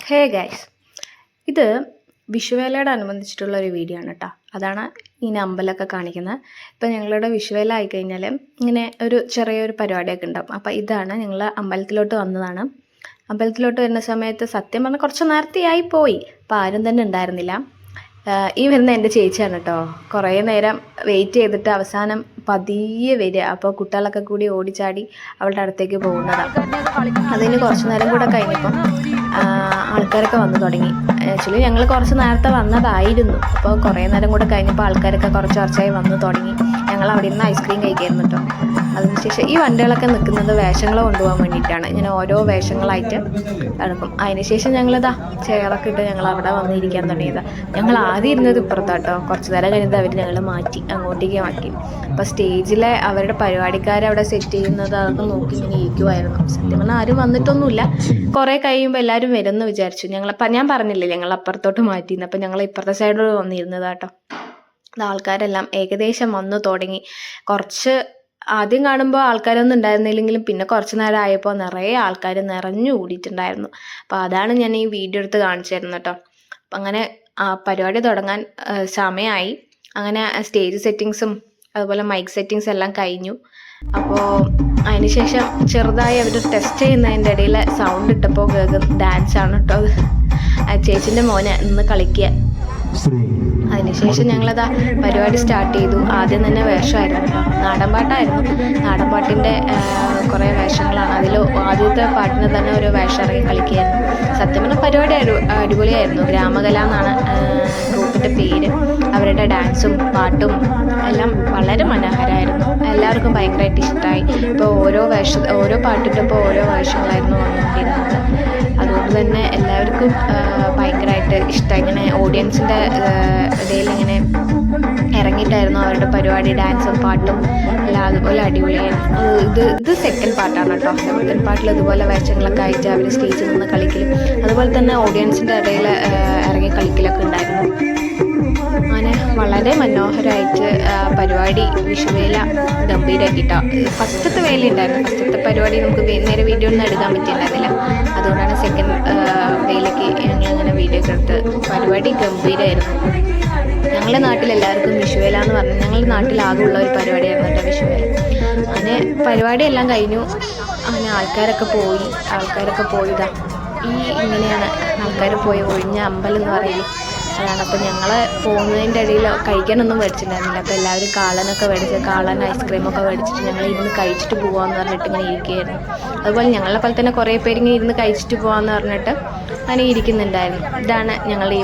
Hey guys, ഇത് വിഷുവേലയോടനുബന്ധിച്ചിട്ടുള്ള ഒരു video ആണ് കേട്ടോ. അതാണ് ഇങ്ങനെ അമ്പലമൊക്കെ കാണിക്കുന്നത്. ഇപ്പം ഞങ്ങളുടെ വിഷുവേല ആയിക്കഴിഞ്ഞാൽ ഇങ്ങനെ ഒരു ചെറിയൊരു പരിപാടിയൊക്കെ ഉണ്ടാവും. അപ്പോൾ ഇതാണ് ഞങ്ങൾ അമ്പലത്തിലോട്ട് വന്നതാണ്. അമ്പലത്തിലോട്ട് വരുന്ന സമയത്ത് സത്യം പറഞ്ഞാൽ കുറച്ച് നേരത്തെയായി പോയി. അപ്പോൾ ആരും തന്നെ ഉണ്ടായിരുന്നില്ല. ഈ വരുന്ന എൻ്റെ ചേച്ചിയാണ് കേട്ടോ. കുറേ നേരം വെയിറ്റ് ചെയ്തിട്ട് അവസാനം പതിയെ വരിക. അപ്പോൾ കുട്ടികളൊക്കെ കൂടി ഓടിച്ചാടി അവളുടെ അടുത്തേക്ക് പോകുന്നതാണ്. അതിന് കുറച്ച് നേരം കൂടെ കഴിഞ്ഞപ്പം ആൾക്കാരൊക്കെ വന്നു തുടങ്ങി. ആക്ച്വലി ഞങ്ങൾ കുറച്ച് നേരത്തെ വന്നതായിരുന്നു. അപ്പോൾ കുറേ നേരം കൂടെ കഴിഞ്ഞപ്പോൾ ആൾക്കാരൊക്കെ കുറച്ചായി വന്നു തുടങ്ങി. ഞങ്ങൾ അവിടെ നിന്ന് ഐസ്ക്രീം കഴിക്കായിരുന്നു കേട്ടോ. അതിനുശേഷം ഈ വണ്ടികളൊക്കെ നിൽക്കുന്നത് വേഷങ്ങൾ കൊണ്ടുപോകാൻ വേണ്ടിയിട്ടാണ്. ഇങ്ങനെ ഓരോ വേഷങ്ങളായിട്ട് നടക്കും. അതിനുശേഷം ഞങ്ങളിതാ ചെയറൊക്കെ ഇട്ട് ഞങ്ങൾ അവിടെ വന്നിരിക്കാൻ തുടങ്ങിയതാണ്. ഞങ്ങൾ ആദ്യം ഇരുന്നത് ഇപ്പുറത്താട്ടോ. കുറച്ച് നേരം കഴിഞ്ഞത് അവർ ഞങ്ങൾ മാറ്റി, അങ്ങോട്ടേക്ക് മാറ്റി. അപ്പോൾ സ്റ്റേജിലെ അവരുടെ പരിപാടിക്കാരവിടെ സെറ്റ് ചെയ്യുന്നത് അതൊക്കെ നോക്കി ഇങ്ങനെ ഇരിക്കുമായിരുന്നു. സത്യം പറഞ്ഞാൽ ആരും വന്നിട്ടൊന്നുമില്ല. കുറേ കഴിയുമ്പോൾ എല്ലാവരും വരുമെന്ന് വിചാരിച്ചു. ഞാൻ പറഞ്ഞില്ലേ ഞങ്ങൾ അപ്പുറത്തോട്ട് മാറ്റിയിരുന്നു. അപ്പോൾ ഞങ്ങൾ ഇപ്പുറത്തെ സൈഡിൽ വന്നിരുന്നതാട്ടോ. ആൾക്കാരെല്ലാം ഏകദേശം വന്നു തുടങ്ങി. കുറച്ച് ആദ്യം കാണുമ്പോൾ ആൾക്കാരൊന്നും ഉണ്ടായിരുന്നില്ലെങ്കിലും പിന്നെ കുറച്ച് നേരം ആയപ്പോൾ നിറയെ ആൾക്കാർ നിറഞ്ഞു കൂടിയിട്ടുണ്ടായിരുന്നു. അപ്പോൾ അതാണ് ഞാൻ ഈ വീഡിയോ എടുത്ത് കാണിച്ചു തരുന്നത് കേട്ടോ. അപ്പം അങ്ങനെ പരിപാടി തുടങ്ങാൻ സമയമായി. അങ്ങനെ സ്റ്റേജ് സെറ്റിങ്സും അതുപോലെ മൈക്ക് സെറ്റിങ്സ് എല്ലാം കഴിഞ്ഞു. അപ്പോൾ അതിനുശേഷം ചെറുതായി അവർ ടെസ്റ്റ് ചെയ്യുന്നതിൻ്റെ ഇടയിൽ സൗണ്ട് ഇട്ടപ്പോൾ കേൾക്കും ഡാൻസാണ് കേട്ടോ. ചേച്ചിൻ്റെ മോനെ ഇന്ന് കളിക്കുക. അതിനുശേഷം ഞങ്ങളതാ പരിപാടി സ്റ്റാർട്ട് ചെയ്തു. ആദ്യം തന്നെ വേഷമായിരുന്നു കേട്ടോ. നാടൻപാട്ടായിരുന്നു. നാടൻപാട്ടിൻ്റെ കുറേ വേഷങ്ങളാണ്. അതിൽ ആദ്യത്തെ പാട്ടിന് തന്നെ ഒരു വേഷം ഇറങ്ങി കളിക്കുകയായിരുന്നു. സത്യം പറഞ്ഞ പരിപാടി അടിപൊളിയായിരുന്നു. ഗ്രാമകല എന്നാണ് ഗ്രൂപ്പിൻ്റെ പേര്. അവരുടെ ഡാൻസും പാട്ടും എല്ലാം വളരെ മനോഹരമായിരുന്നു. എല്ലാവർക്കും ഭയങ്കരമായിട്ട് ഇഷ്ടമായി. ഇപ്പോൾ ഓരോ പാട്ടിൻ്റെ ഇപ്പോൾ ഓരോ വേഷങ്ങളായിരുന്നു വന്നുകൊണ്ടിരുന്നത്. അതുകൊണ്ട് തന്നെ എല്ലാവർക്കും ഭയങ്കരമായിട്ട് ഇഷ്ടമായി. ഇങ്ങനെ ഓഡിയൻസിൻ്റെ ഇടയിൽ ഇങ്ങനെ ഇറങ്ങിയിട്ടായിരുന്നു അവരുടെ പരിപാടി. ഡാൻസും പാട്ടും എല്ലാം അതുപോലെ അടിപൊളിയായിരുന്നു. ഇത് സെക്കൻഡ് പാർട്ടാണ് കേട്ടോ. സെക്കൻഡ് പാർട്ടിൽ ഇതുപോലെ വേഷങ്ങളൊക്കെ ആയിട്ട് അവർ സ്റ്റേജിൽ നിന്ന് കളിക്കലും അതുപോലെ തന്നെ ഓഡിയൻസിൻ്റെ ഇടയിൽ ഇറങ്ങി കളിക്കലൊക്കെ ഉണ്ടായിരുന്നു. അങ്ങനെ വളരെ മനോഹരമായിട്ട് പരിപാടി വിഷുവേല ഗംഭീരമാക്കിയിട്ടാണ്. ഫസ്റ്റത്തെ വേല ഉണ്ടായിരുന്നു. ഫസ്റ്റത്തെ പരിപാടി നമുക്ക് നേരെ വീഡിയോ ഒന്നും എടുക്കാൻ പറ്റിയിട്ടുണ്ടായിരുന്നില്ല. അതുകൊണ്ടാണ് സെക്കൻഡ് വേലയ്ക്ക് ഞങ്ങളിങ്ങനെ വീഡിയോ ഒക്കെ എടുത്ത്. പരിപാടി ഗംഭീരമായിരുന്നു. ഞങ്ങളുടെ നാട്ടിലെല്ലാവർക്കും വിഷുവേല എന്ന് പറഞ്ഞാൽ ഞങ്ങളുടെ നാട്ടിലാകെയുള്ള ഒരു പരിപാടിയായിരുന്നു കേട്ടോ വിഷുവേല. അങ്ങനെ പരിപാടിയെല്ലാം കഴിഞ്ഞു. അങ്ങനെ ആൾക്കാരൊക്കെ പോയതാ. ഇങ്ങനെയാണ് ആൾക്കാർ പോയി ഒഴിഞ്ഞ അമ്പലം എന്ന് പറയുന്നത്. അതാണ്. അപ്പോൾ ഞങ്ങൾ പോകുന്നതിൻ്റെ ഇടയിൽ കഴിക്കാനൊന്നും മേടിച്ചിട്ടുണ്ടായിരുന്നില്ല. അപ്പോൾ എല്ലാവരും കാളനൊക്കെ മേടിച്ച് കാളൻ ഐസ്ക്രീമൊക്കെ മേടിച്ചിട്ട് ഞങ്ങൾ ഇരുന്ന് കഴിച്ചിട്ട് പോകാമെന്ന് പറഞ്ഞിട്ട് ഇങ്ങനെ ഇരിക്കുകയായിരുന്നു. അതുപോലെ ഞങ്ങളെ പോലെ തന്നെ കുറേ പേര് ഇങ്ങനെ ഇരുന്ന് കഴിച്ചിട്ട് പോകാമെന്ന് പറഞ്ഞിട്ട് അങ്ങനെ ഇരിക്കുന്നുണ്ടായിരുന്നു. ഇതാണ് ഞങ്ങളുടെ ഈ